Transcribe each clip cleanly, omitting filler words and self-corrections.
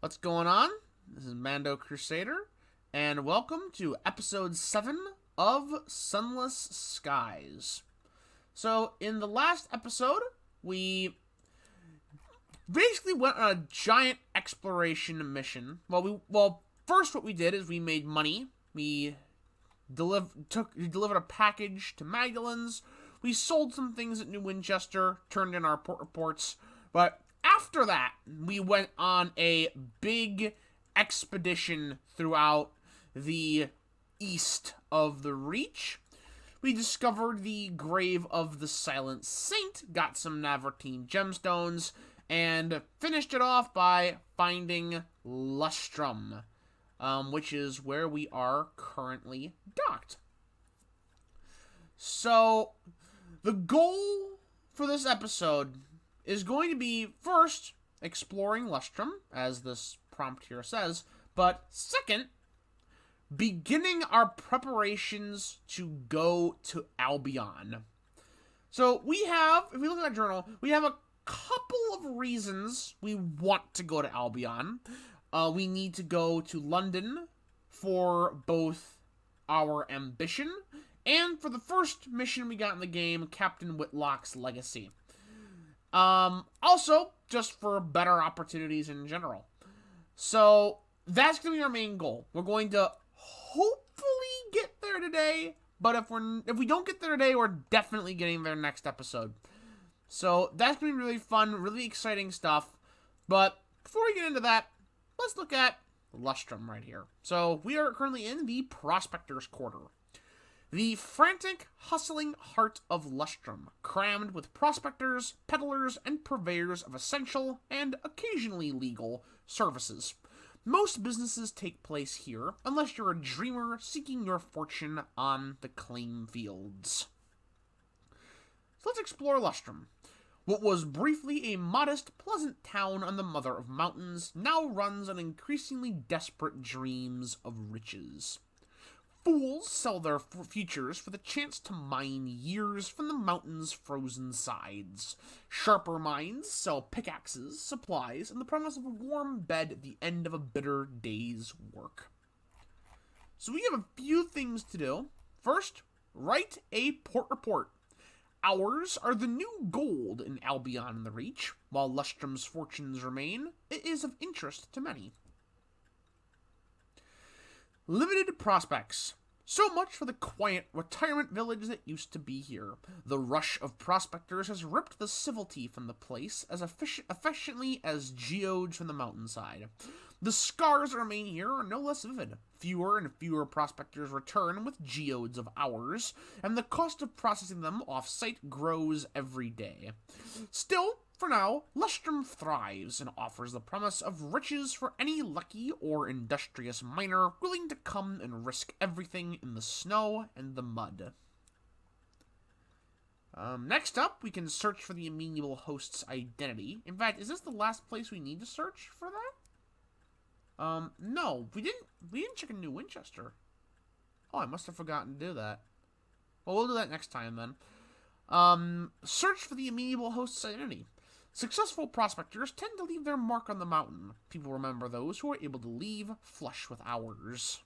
What's going on? This is Mando Crusader, and welcome to episode 7 of Sunless Skies. So, in the last episode, we basically went on a giant exploration mission. First what we did is we made money. We delivered a package to Magdalene's. We sold some things at New Winchester, turned in our port reports, but after that, we went on a big expedition throughout the east of the Reach. We discovered the grave of the Silent Saint, got some Navartine gemstones, and finished it off by finding Lustrum, which is where we are currently docked. So, the goal for this episode is going to be, first, exploring Lustrum, as this prompt here says, but second, beginning our preparations to go to Albion. So we have, if we look at our journal, we have a couple of reasons we want to go to Albion. We need to go to London for both our ambition and for the first mission we got in the game, Captain Whitlock's Legacy. Also, just for better opportunities in general. So, that's going to be our main goal. We're going to hopefully get there today, but if we don't get there today, we're definitely getting there next episode. So, that's going to be really fun, really exciting stuff. But, before we get into that, let's look at Lustrum right here. So, we are currently in the Prospector's Quarter. The frantic, hustling heart of Lustrum, crammed with prospectors, peddlers, and purveyors of essential, and occasionally legal, services. Most businesses take place here, unless you're a dreamer seeking your fortune on the claim fields. So let's explore Lustrum. What was briefly a modest, pleasant town on the Mother of Mountains now runs on increasingly desperate dreams of riches. Fools sell their futures for the chance to mine years from the mountain's frozen sides. Sharper minds sell pickaxes, supplies, and the promise of a warm bed at the end of a bitter day's work. So we have a few things to do. First, write a port report. Ours are the new gold in Albion and the Reach. While Lustrum's fortunes remain, it is of interest to many. Limited prospects. So much for the quiet retirement village that used to be here. The rush of prospectors has ripped the civility from the place as efficiently as geodes from the mountainside. The scars that remain here are no less vivid. Fewer and fewer prospectors return with geodes of ours, and the cost of processing them off-site grows every day. Still, for now, Lustrum thrives and offers the promise of riches for any lucky or industrious miner willing to come and risk everything in the snow and the mud. Next up, we can search for the amenable host's identity. In fact, is this the last place we need to search for that? No, we didn't check in New Winchester. Oh, I must have forgotten to do that. Well, we'll do that next time then. Search for the amenable host's identity. Successful prospectors tend to leave their mark on the mountain. People remember those who are able to leave flush with ours.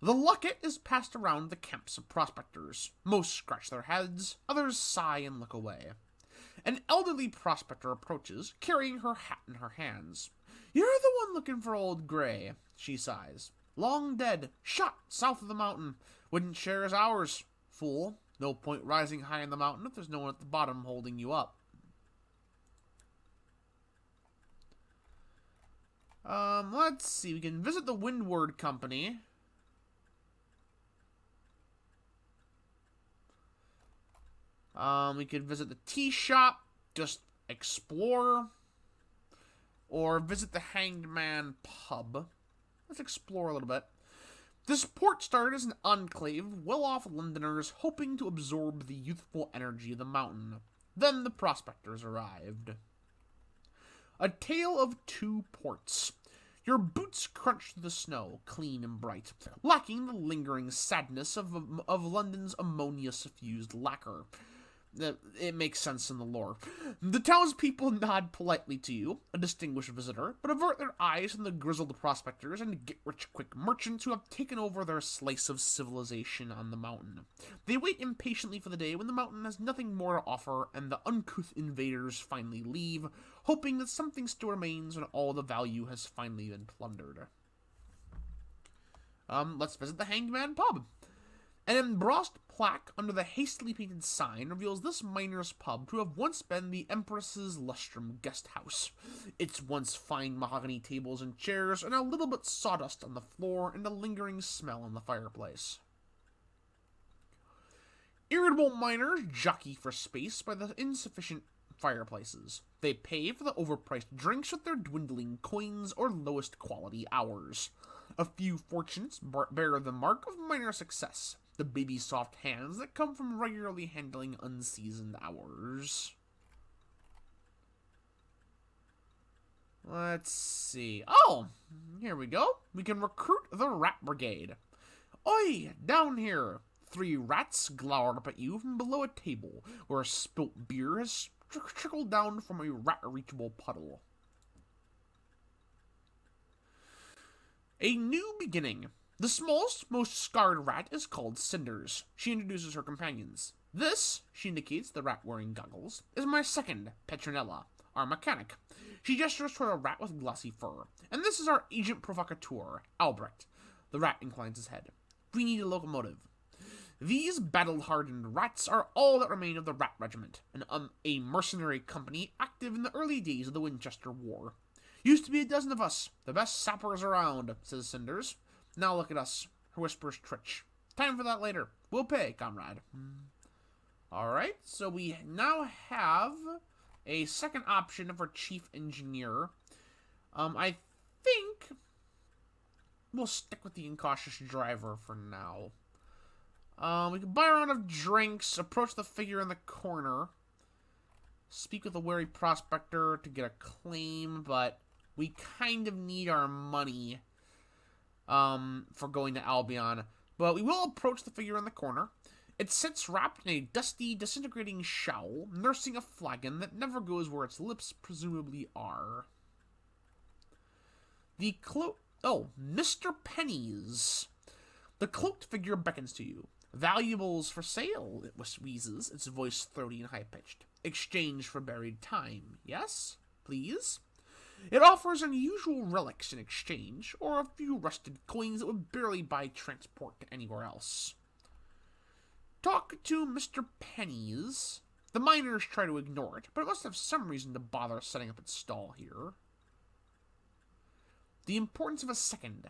The locket is passed around the camps of prospectors. Most scratch their heads, others sigh and look away. An elderly prospector approaches, carrying her hat in her hands. "You're the one looking for old Gray," she sighs. "Long dead, shot south of the mountain. Wouldn't share as ours. Fool. No point rising high in the mountain if there's no one at the bottom holding you up." Let's see. We can visit the Windward Company. We could visit the tea shop. Just explore. Or visit the Hanged Man pub. Let's explore a little bit. This port started as an enclave of well-off Londoners hoping to absorb the youthful energy of the mountain. Then the prospectors arrived. A tale of two ports. Your boots crunch through the snow, clean and bright, lacking the lingering sadness of London's ammonia-suffused lacquer. It makes sense in the lore. The townspeople nod politely to you, a distinguished visitor, but avert their eyes from the grizzled prospectors and get-rich-quick merchants who have taken over their slice of civilization on the mountain. They wait impatiently for the day when the mountain has nothing more to offer and the uncouth invaders finally leave, hoping that something still remains when all the value has finally been plundered. Let's visit the Hanged Man Pub. An embossed plaque under the hastily painted sign reveals this miner's pub to have once been the Empress's Lustrum guest house. Its once fine mahogany tables and chairs are now little but sawdust on the floor and a lingering smell in the fireplace. Irritable miners jockey for space by the insufficient fireplaces. They pay for the overpriced drinks with their dwindling coins or lowest quality hours. A few fortunes bear the mark of minor success. The baby-soft hands that come from regularly handling unseasoned hours. Let's see. Oh, here we go. We can recruit the Rat Brigade. Oi, down here. 3 rats glowered up at you from below a table, where spilt beer has trickled down from a rat-reachable puddle. A new beginning. The smallest, most scarred rat is called Cinders. She introduces her companions. This, she indicates the rat wearing goggles, is my second, Petronella, our mechanic. She gestures toward a rat with glossy fur. And this is our agent provocateur, Albrecht. The rat inclines his head. We need a locomotive. These battle-hardened rats are all that remain of the Rat Regiment, a mercenary company active in the early days of the Winchester War. Used to be a dozen of us, the best sappers around, says Cinders. Now look at us, whispers Tritch. Time for that later. We'll pay, comrade. Alright, so we now have a second option for chief engineer. I think we'll stick with the Incautious Driver for now. We can buy a round of drinks, approach the figure in the corner, speak with a wary prospector to get a claim, but we kind of need our money for going to Albion. But we will approach the figure in the corner. It sits wrapped in a dusty, disintegrating showl, nursing a flagon that never goes where its lips presumably are. Oh, Mr. Pennies. The cloaked figure beckons to you. Valuables for sale, it wheezes, its voice throaty and high-pitched. Exchange for buried time, yes? Please? It offers unusual relics in exchange, or a few rusted coins that would barely buy transport to anywhere else. Talk to Mr. Pennies. The miners try to ignore it, but it must have some reason to bother setting up its stall here. The importance of a second.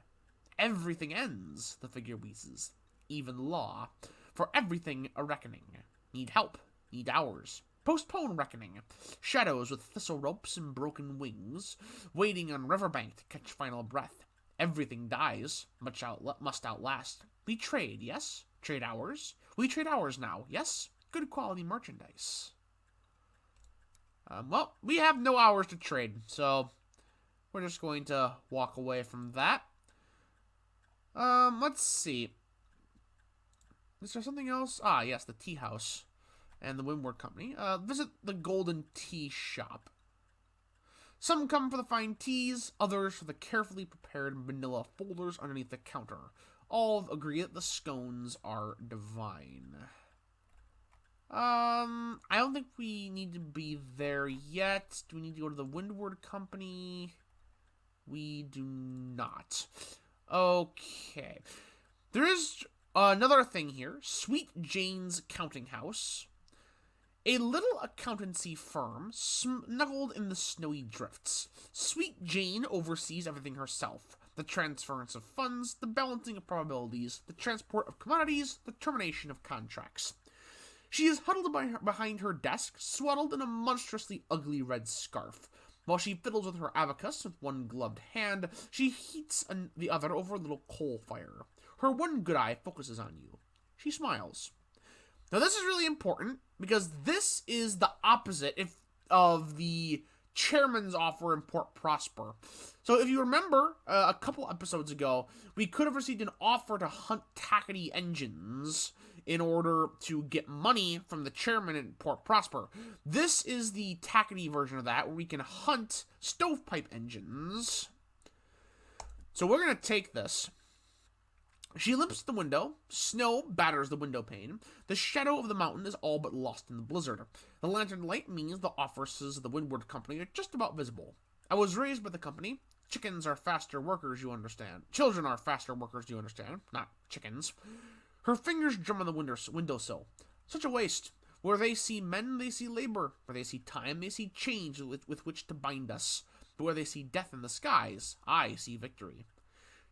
Everything ends, the figure wheezes. Even law. For everything a reckoning. Need help. Need hours. Postpone reckoning. Shadows with thistle ropes and broken wings. Waiting on riverbank to catch final breath. Everything dies. Must outlast. We trade, yes? Trade hours? We trade hours now, yes? Good quality merchandise. Well, we have no hours to trade, so we're just going to walk away from that. Let's see. Is there something else? Ah, yes, the tea house and the Windward Company. Visit the Golden Tea Shop. Some come for the fine teas, others for the carefully prepared manila folders underneath the counter. All agree that the scones are divine. I don't think we need to be there yet. Do we need to go to the Windward Company? We do not. Okay. There is another thing here. Sweet Jane's Counting House. A little accountancy firm snuggled in the snowy drifts. Sweet Jane oversees everything herself. The transference of funds, the balancing of probabilities, the transport of commodities, the termination of contracts. She is huddled behind her desk, swaddled in a monstrously ugly red scarf. While she fiddles with her abacus with one gloved hand, she heats the other over a little coal fire. Her one good eye focuses on you. She smiles. Now this is really important, because this is the opposite of the chairman's offer in Port Prosper. So if you remember, a couple episodes ago, we could have received an offer to hunt Tackety engines in order to get money from the chairman in Port Prosper. This is the tackety version of that, where we can hunt stovepipe engines. So we're going to take this. She limps to the window. Snow batters the window pane. The shadow of the mountain is all but lost in the blizzard. The lantern light means the offices of the Windward Company are just about visible. I was raised by the company. Chickens are faster workers, you understand. Children are faster workers, you understand. Not chickens. Her fingers drum on the windowsill. Such a waste. Where they see men, they see labor. Where they see time, they see change with which to bind us. But where they see death in the skies, I see victory.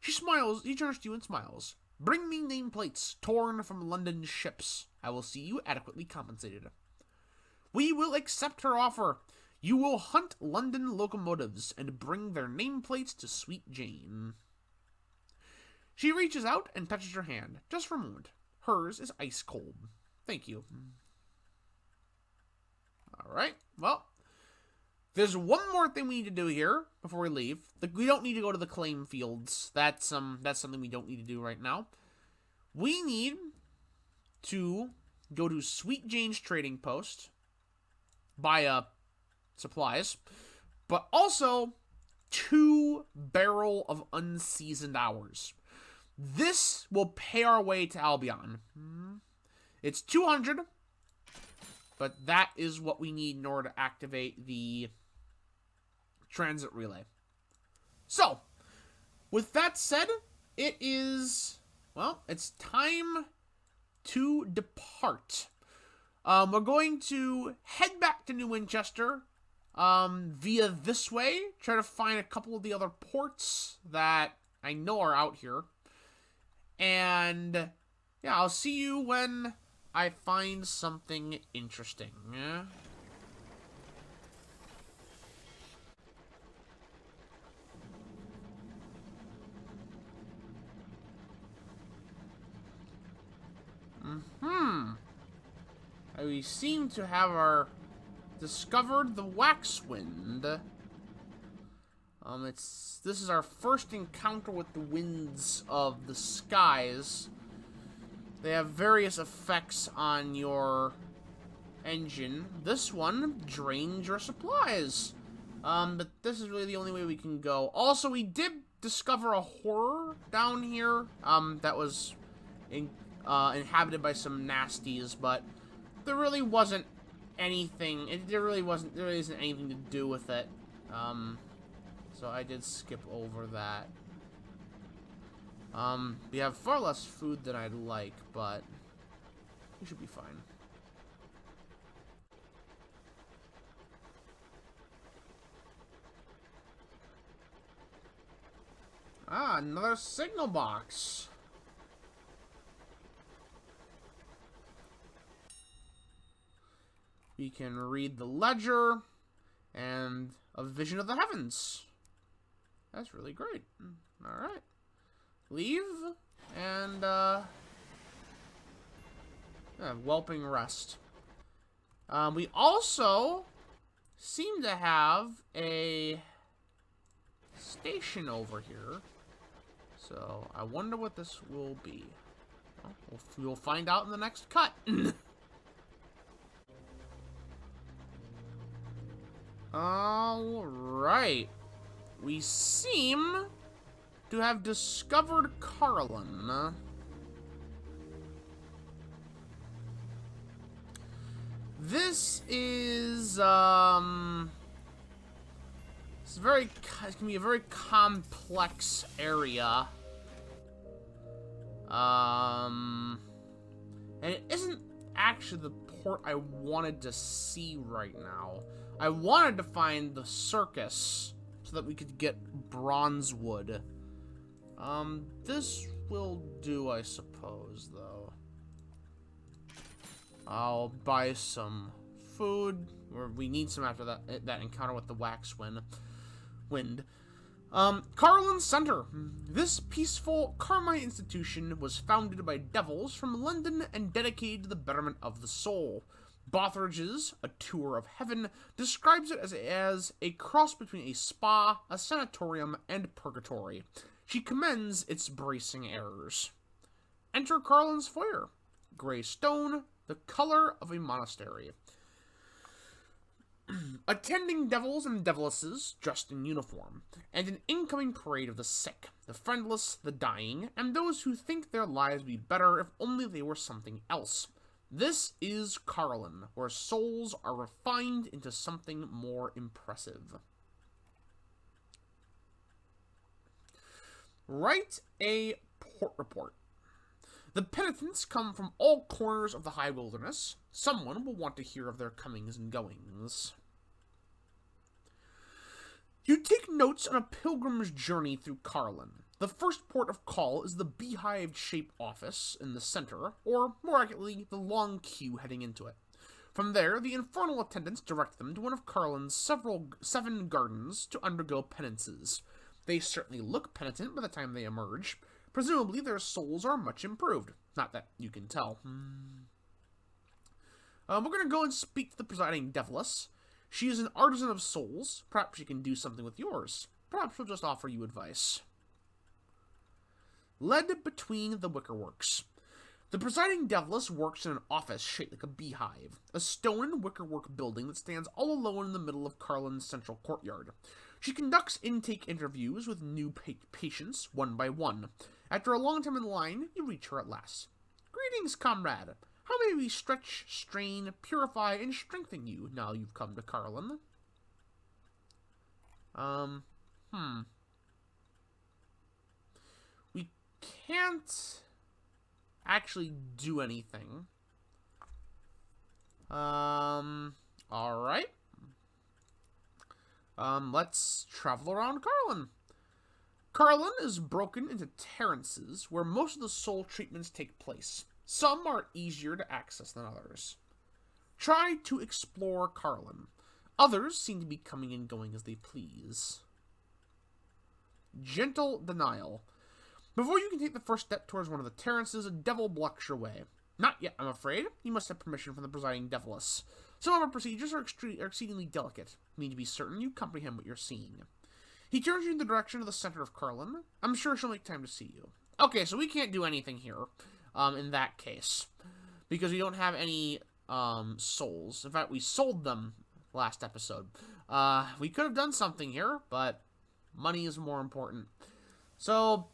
She smiles. He turns to you and smiles. Bring me nameplates torn from London ships. I will see you adequately compensated. We will accept her offer. You will hunt London locomotives and bring their nameplates to Sweet Jane. She reaches out and touches your hand, just for a moment. Hers is ice cold. Thank you. Alright, well, there's one more thing we need to do here before we leave. We don't need to go to the claim fields. That's something we don't need to do right now. We need to go to Sweet Jane's trading post, buy supplies, but also 2 barrel of unseasoned hours. This will pay our way to Albion. It's 200, but that is what we need in order to activate the transit relay. So, with that said, it is, well, it's time to depart. We're going to head back to New Winchester via this way. Try to find a couple of the other ports that I know are out here. And, yeah, I'll see you when I find something interesting. We seem to have discovered the Waxwind. This is our first encounter with the winds of the skies. They have various effects on your engine. This one drains your supplies. But this is really the only way we can go. Also, we did discover a horror down here. That was inhabited by some nasties, but there really wasn't anything. There really isn't anything to do with it. So I did skip over that. We have far less food than I'd like, but we should be fine. Ah, another signal box. We can read the ledger and a vision of the heavens. That's really great. Alright. Leave and whelping rest. We also seem to have a station over here. So I wonder what this will be. Well, we'll find out in the next cut. Alright. We seem to have discovered Carillon. This is, it's gonna be a very complex area. And it isn't actually the port I wanted to see right now. I wanted to find the circus so that we could get bronze wood. This will do, I suppose, though. I'll buy some food, or we need some after that encounter with the Waxwind. Carillon Centre. This peaceful Carmine institution was founded by devils from London and dedicated to the betterment of the soul. Bothridge's A Tour of Heaven describes it as a cross between a spa, a sanatorium, and purgatory. She commends its bracing errors. Enter Carillon's Foyer. Gray stone, the color of a monastery. Attending devils and devilisses dressed in uniform, and an incoming parade of the sick, the friendless, the dying, and those who think their lives would be better if only they were something else. This is Carillon, where souls are refined into something more impressive. Write a port report. The penitents come from all corners of the high wilderness. Someone will want to hear of their comings and goings. You take notes on a pilgrim's journey through Carillon. The first port of call is the beehive-shaped office in the center, or, more accurately, the long queue heading into it. From there, the infernal attendants direct them to one of Carillon's 7 gardens to undergo penances. They certainly look penitent by the time they emerge. Presumably, their souls are much improved. Not that you can tell. We're going to go and speak to the presiding deviless. She is an artisan of souls. Perhaps she can do something with yours. Perhaps she'll just offer you advice. Led between the wickerworks. The presiding deviless works in an office shaped like a beehive, a stone and wickerwork building that stands all alone in the middle of Carillon's central courtyard. She conducts intake interviews with new patients, one by one. After a long time in line, you reach her at last. Greetings, comrade. How may we stretch, strain, purify, and strengthen you now you've come to Carillon? We can't actually do anything. Alright. Let's travel around Carillon. Carillon is broken into terrances where most of the soul treatments take place. Some are easier to access than others. Try to explore Carillon. Others seem to be coming and going as they please. Gentle denial. Before you can take the first step towards one of the terraces, a devil blocks your way. Not yet, I'm afraid. You must have permission from the presiding deviless. Some of our procedures are exceedingly delicate. You need to be certain you comprehend what you're seeing. He turns you in the direction of the center of Carillon. I'm sure she'll make time to see you. Okay, so we can't do anything here, in that case, because we don't have any, souls. In fact, we sold them last episode. We could have done something here, but money is more important. So,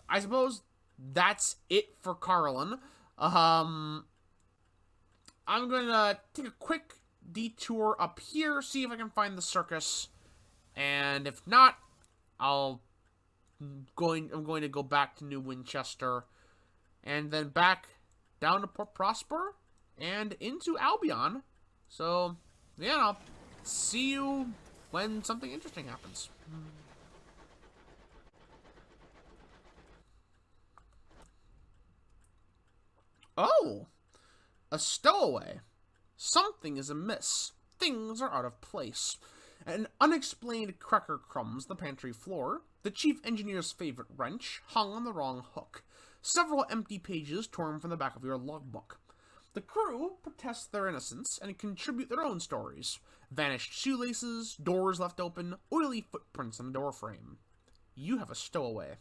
I suppose that's it for Carillon. I'm going to take a quick detour up here, see if I can find the circus, and if not, I'm going to go back to New Winchester, and then back down to Port Prosper, and into Albion. So, yeah, I'll see you when something interesting happens. Oh! A stowaway. Something is amiss. Things are out of place. An unexplained cracker crumbs the pantry floor. The chief engineer's favorite wrench hung on the wrong hook. Several empty pages torn from the back of your logbook. The crew protest their innocence and contribute their own stories. Vanished shoelaces, doors left open, oily footprints in the doorframe. You have a stowaway.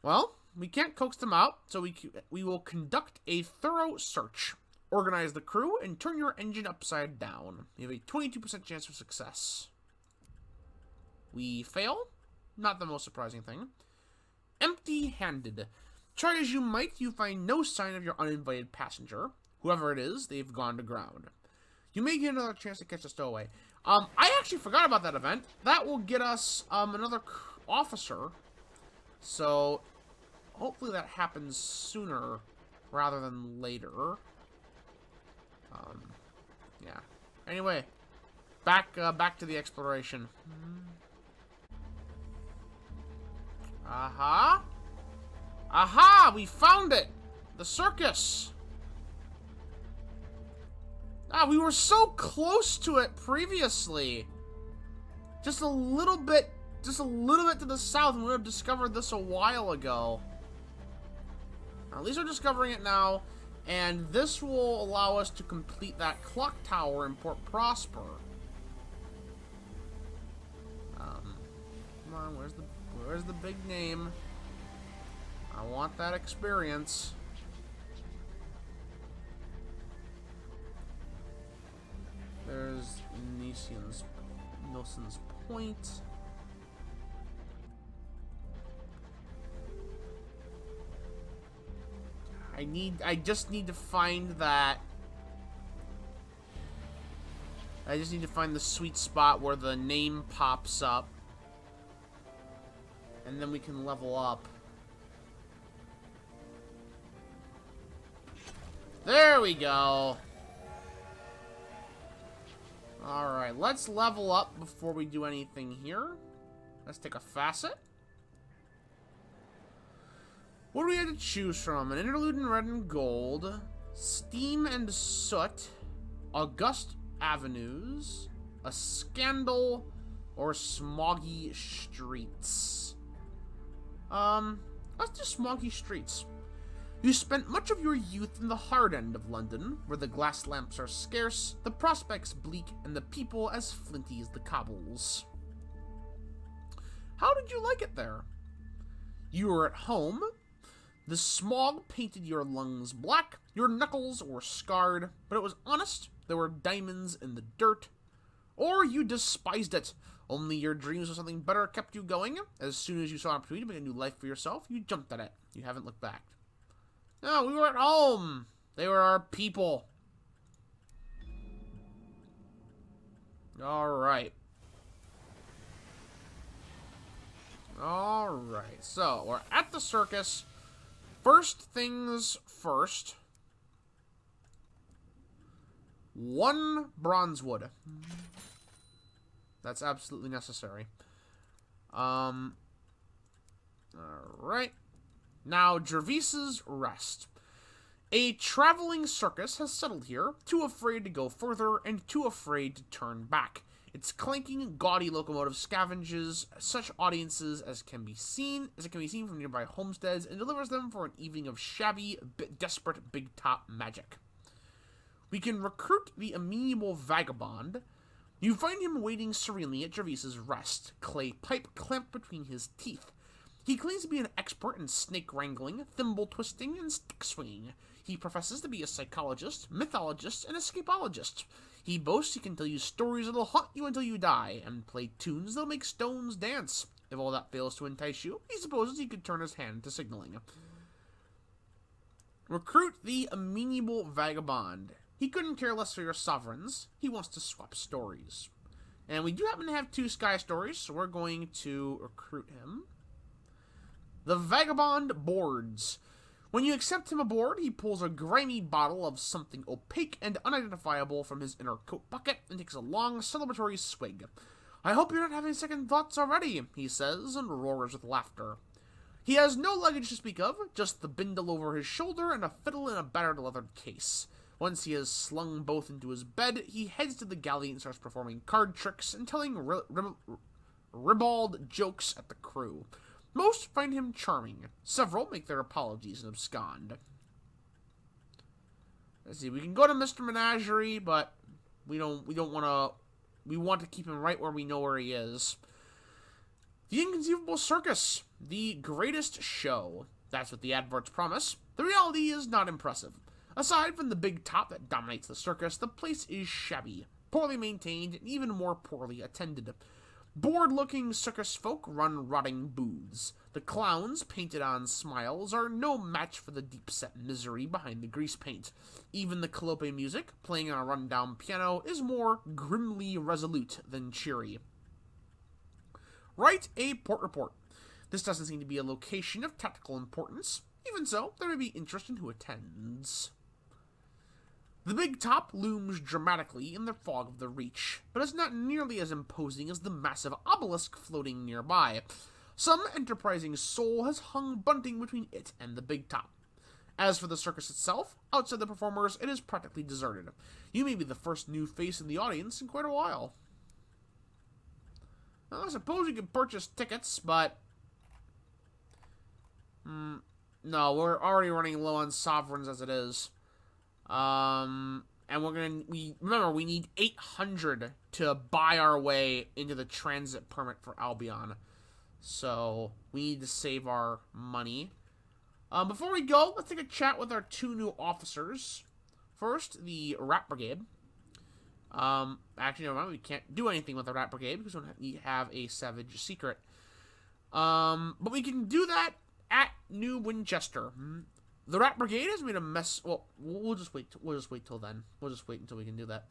Well, we can't coax them out, so we will conduct a thorough search. Organize the crew and turn your engine upside down. You have a 22% chance of success. We fail? Not the most surprising thing. Empty-handed. Try as you might, you find no sign of your uninvited passenger. Whoever it is, they've gone to ground. You may get another chance to catch a stowaway. I actually forgot about that event. That will get us another officer. So, hopefully that happens sooner rather than later. Yeah. Anyway, back to the exploration. Aha! Aha! We found it! The circus! Ah, we were so close to it previously. Just a little bit to the south, and we would have discovered this a while ago. At least we're discovering it now, and this will allow us to complete that clock tower in Port Prosper. Come on, where's the big name? I want that experience. There's Nelson's Point. I just need to find that. I just need to find the sweet spot where the name pops up. And then we can level up. There we go. Alright, let's level up before we do anything here. Let's take a facet. What do we have to choose from? An interlude in red and gold, steam and soot, august avenues, a scandal, or smoggy streets. Let's do smoggy streets. You spent much of your youth in the hard end of London, where the glass lamps are scarce, the prospects bleak, and the people as flinty as the cobbles. How did you like it there? You were at home. The smog painted your lungs black, your knuckles were scarred, but it was honest, there were diamonds in the dirt. Or you despised it, only your dreams of something better kept you going. As soon as you saw an opportunity to make a new life for yourself, you jumped at it. You haven't looked back. No, we were at home. They were our people. Alright. Alright, so we're at the circus. First things first. 1 bronze wood. That's absolutely necessary. Alright. Now, Jervaise's Rest. A traveling circus has settled here, too afraid to go further and too afraid to turn back. Its clanking, gaudy locomotive scavenges such audiences as can be seen from nearby homesteads and delivers them for an evening of shabby, desperate big-top magic. We can recruit the amiable Vagabond. You find him waiting serenely at Jervaise's Rest, clay pipe clamped between his teeth. He claims to be an expert in snake wrangling, thimble twisting, and stick swinging. He professes to be a psychologist, mythologist, and escapologist. He boasts he can tell you stories that'll haunt you until you die, and play tunes that'll make stones dance. If all that fails to entice you, he supposes he could turn his hand to signaling. Recruit the amiable Vagabond. He couldn't care less for your sovereigns. He wants to swap stories. And we do happen to have 2 sky stories, so we're going to recruit him. The Vagabond boards. When you accept him aboard, he pulls a grimy bottle of something opaque and unidentifiable from his inner coat pocket and takes a long, celebratory swig. I hope you're not having second thoughts already, he says, and roars with laughter. He has no luggage to speak of, just the bindle over his shoulder and a fiddle in a battered leather case. Once he has slung both into his bed, he heads to the galley and starts performing card tricks and telling ribald jokes at the crew. Most find him charming. Several make their apologies and abscond. Let's see, we can go to Mr. Menagerie, but we don't want to. We want to keep him right where we know where he is. The Inconceivable Circus, the greatest show. That's what the adverts promise. The reality is not impressive. Aside from the big top that dominates the circus, the place is shabby, poorly maintained, and even more poorly attended. Bored-looking circus folk run rotting booths. The clowns, painted-on smiles, are no match for the deep-set misery behind the grease paint. Even the calliope music, playing on a run-down piano, is more grimly resolute than cheery. Write a port report. This doesn't seem to be a location of tactical importance. Even so, there may be interest in who attends. The big top looms dramatically in the fog of the Reach, but is not nearly as imposing as the massive obelisk floating nearby. Some enterprising soul has hung bunting between it and the big top. As for the circus itself, outside the performers, it is practically deserted. You may be the first new face in the audience in quite a while. Well, I suppose you could purchase tickets, but... no, we're already running low on sovereigns as it is. And remember, we need 800 to buy our way into the transit permit for Albion. So, we need to save our money. Before we go, let's take a chat with our 2 new officers. First, the Rat Brigade. Actually, never mind. We can't do anything with the Rat Brigade because we have a Savage Secret. But we can do that at New Winchester. The Rat Brigade has made a mess. Well, we'll just wait. We'll just wait till then. We'll just wait until we can do that.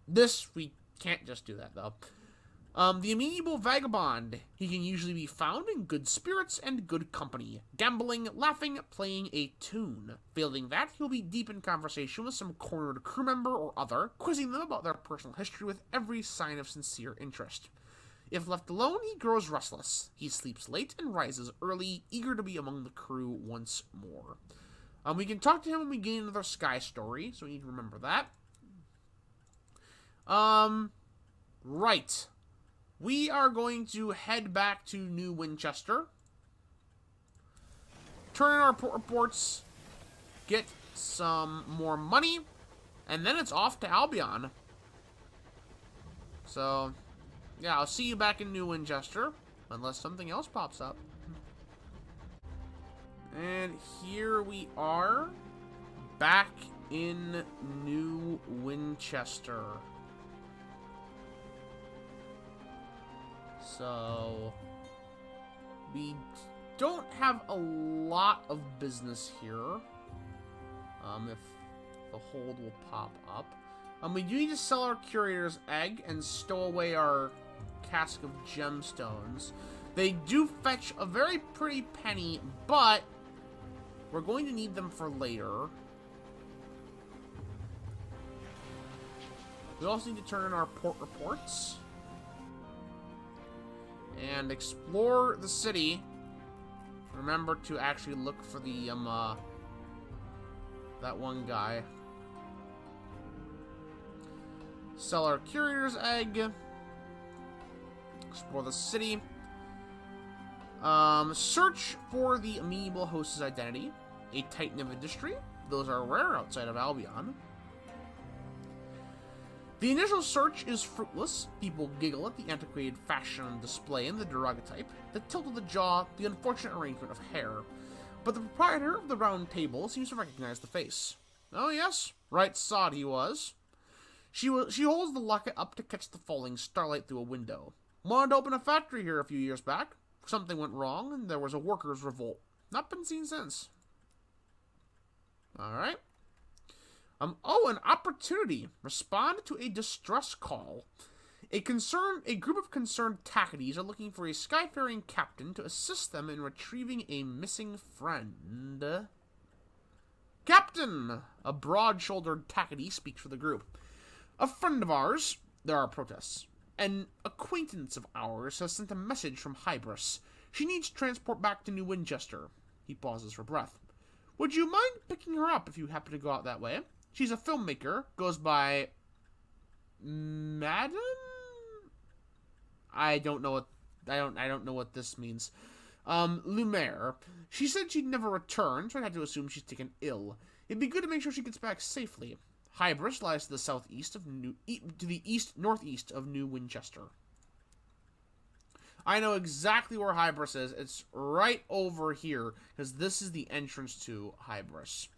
This we can't just do that though. The Amiable Vagabond. He can usually be found in good spirits and good company, gambling, laughing, playing a tune. Failing that, he'll be deep in conversation with some cornered crew member or other, quizzing them about their personal history with every sign of sincere interest. If left alone, he grows restless. He sleeps late and rises early, eager to be among the crew once more. We can talk to him when we gain another Sky story, so we need to remember that. Right. We are going to head back to New Winchester. Turn in our reports. Get some more money. And then it's off to Albion. So, yeah, I'll see you back in New Winchester. Unless something else pops up. And here we are. Back in New Winchester. So, we don't have a lot of business here. If the hold will pop up. We do need to sell our curator's egg and stow away our cask of gemstones. They do fetch a very pretty penny, but we're going to need them for later. We also need to turn in our port reports. And explore the city. Remember to actually look for the, that one guy. Sell our curator's egg. Explore the city. Search for the Amiable host's identity. A titan of industry. Those are rare outside of Albion. The initial search is fruitless. People giggle at the antiquated fashion on display in the daguerreotype, the tilt of the jaw, the unfortunate arrangement of hair. But the proprietor of the round table seems to recognize the face. Oh yes, right sod he was. She holds the locket up to catch the falling starlight through a window. Wanted to open a factory here a few years back. Something went wrong, and there was a workers' revolt. Not been seen since. Alright. Oh, an opportunity. Respond to a distress call. A group of concerned Tackities are looking for a skyfaring captain to assist them in retrieving a missing friend. Captain! A broad-shouldered Tackity speaks for the group. A friend of ours, there are protests. An acquaintance of ours has sent a message from Hybris. She needs transport back to New Winchester. He pauses for breath. Would you mind picking her up if you happen to go out that way? She's a filmmaker, goes by Madam? I don't know what this means. Lumiere. She said she'd never return, so I had to assume she's taken ill. It'd be good to make sure she gets back safely. Hybris lies to the southeast of northeast of New Winchester. I know exactly where Hybris is. It's right over here, because this is the entrance to Hybris.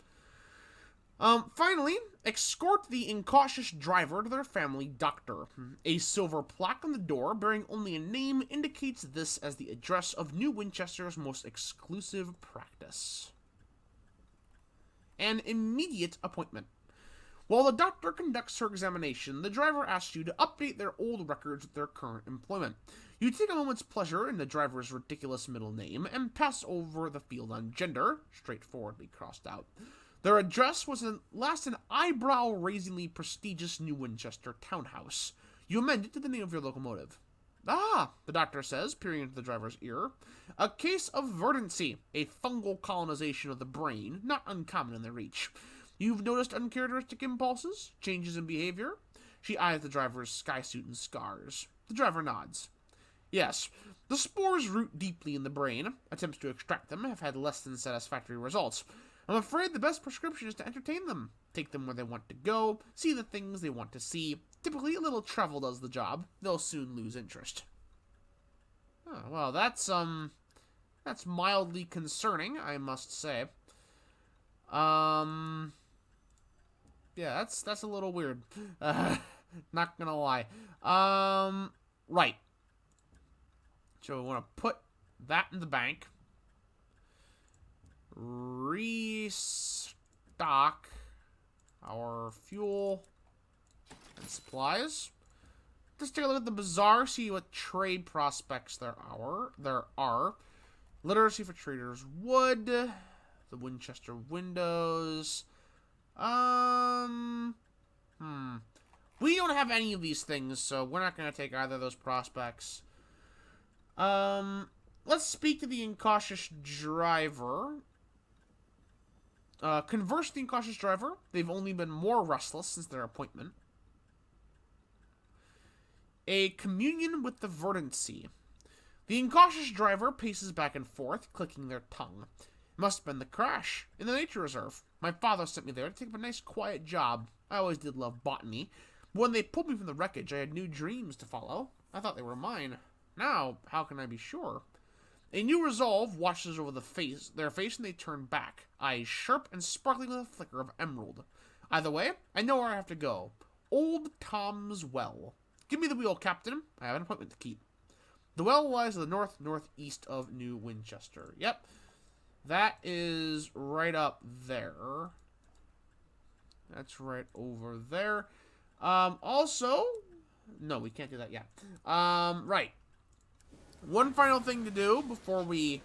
Finally, escort the Incautious Driver to their family doctor. A silver plaque on the door bearing only a name indicates this as the address of New Winchester's most exclusive practice. An immediate appointment. While the doctor conducts her examination, the driver asks you to update their old records with their current employment. You take a moment's pleasure in the driver's ridiculous middle name and pass over the field on gender, straightforwardly crossed out. Their address was last an eyebrow-raisingly prestigious New Winchester townhouse. You amend it to the name of your locomotive. Ah, the doctor says, peering into the driver's ear. A case of verdancy, a fungal colonization of the brain, not uncommon in their reach. You've noticed uncharacteristic impulses, changes in behavior? She eyes the driver's skysuit and scars. The driver nods. Yes, the spores root deeply in the brain. Attempts to extract them have had less than satisfactory results. I'm afraid the best prescription is to entertain them. Take them where they want to go, see the things they want to see. Typically, a little travel does the job. They'll soon lose interest. Oh, well, that's mildly concerning, I must say. Yeah, that's a little weird. Not gonna lie. Right. So we want to put that in the bank. Restock our fuel and supplies. Let's take a look at the bazaar, see what trade prospects there are. Literacy for traders wood. The Winchester windows. We don't have any of these things, so we're not going to take either of those prospects. Let's speak to the Incautious Driver. Converse with the Incautious Driver. They've only been more restless since their appointment. A communion with the Verdancy. The Incautious Driver paces back and forth, clicking their tongue. It must have been the crash in the nature reserve. My father sent me there to take up a nice quiet job. I always did love botany. But when they pulled me from the wreckage, I had new dreams to follow. I thought they were mine. Now, how can I be sure? A new resolve washes over their face, and they turn back, eyes sharp and sparkling with a flicker of emerald. Either way, I know where I have to go. Old Tom's Well. Give me the wheel, Captain. I have an appointment to keep. The well lies to the northeast of New Winchester. Yep. That is right up there. That's right over there. Also, no, we can't do that yet. Right. One final thing to do before we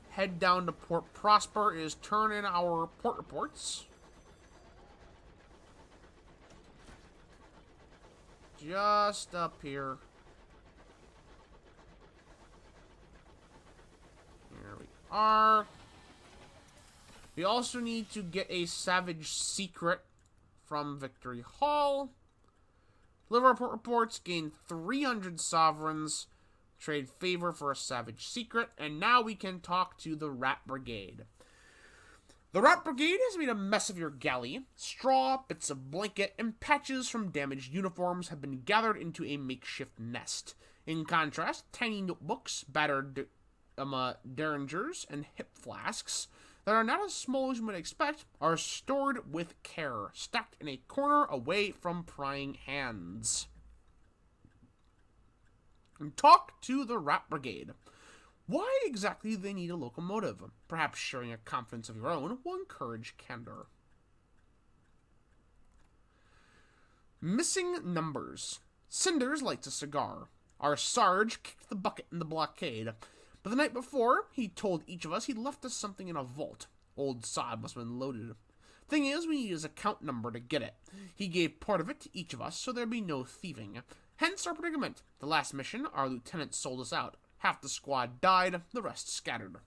head down to Port Prosper is turn in our port reports. Just up here. Here we are. We also need to get a Savage Secret from Victory Hall. Deliver our port reports, gain 300 sovereigns, trade favor for a Savage Secret, and now we can talk to the Rat Brigade. The Rat Brigade has made a mess of your galley. Straw, bits of blanket, and patches from damaged uniforms have been gathered into a makeshift nest. In contrast, tiny notebooks, battered derringers, and hip flasks that are not as small as you might expect are stored with care, stacked in a corner away from prying hands. And talk to the Rat Brigade. Why exactly do they need a locomotive? Perhaps sharing a confidence of your own will encourage candor. Missing numbers. Cinders lights a cigar. Our Sarge kicked the bucket in the blockade, but the night before, he told each of us he'd left us something in a vault. Old sod must have been loaded. Thing is, we need his account number to get it. He gave part of it to each of us, so there'd be no thieving. Hence our predicament. The last mission, our lieutenant sold us out. Half the squad died, the rest scattered.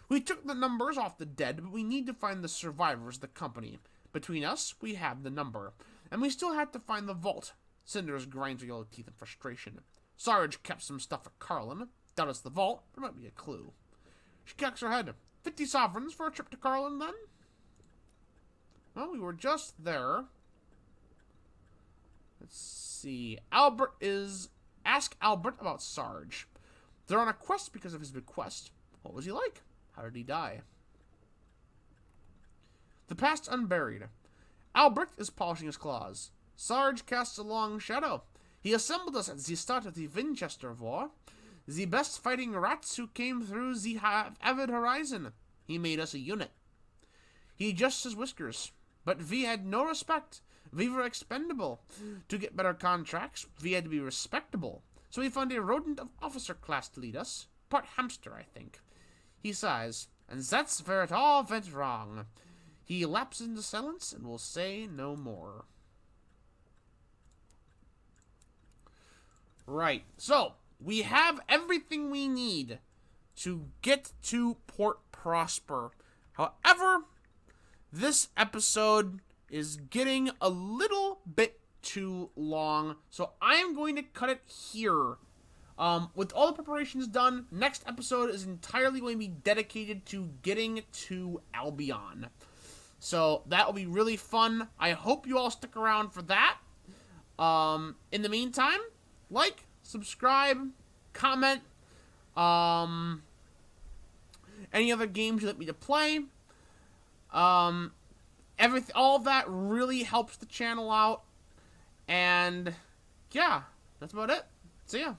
We took the numbers off the dead, but we need to find the survivors of the company. Between us, we have the number. And we still have to find the vault. Cinders grinds her yellow teeth in frustration. Sarge kept some stuff at Carillon. Doubt it's the vault, there might be a clue. She cocks her head. 50 sovereigns for a trip to Carillon, then? Well, we were just there. Let's see. Ask Albert about Sarge. They're on a quest because of his bequest. What was he like? How did he die? The past unburied. Albert is polishing his claws. Sarge casts a long shadow. He assembled us at the start of the Winchester War. The best fighting rats who came through the avid horizon. He made us a unit. He adjusts his whiskers. But we had no respect. We were expendable. To get better contracts, we had to be respectable. So we found a rodent of officer class to lead us. Part hamster, I think. He sighs. And that's where it all went wrong. He lapses into silence and will say no more. Right. So, we have everything we need to get to Port Prosper. However, this episode is getting a little bit too long, so I'm going to cut it here. With all the preparations done, next episode is entirely going to be dedicated to getting to Albion. So that will be really fun. I hope you all stick around for that. In the meantime, like, subscribe, comment, any other games you'd like me to play. all of that really helps the channel out. And yeah, that's about it. See ya.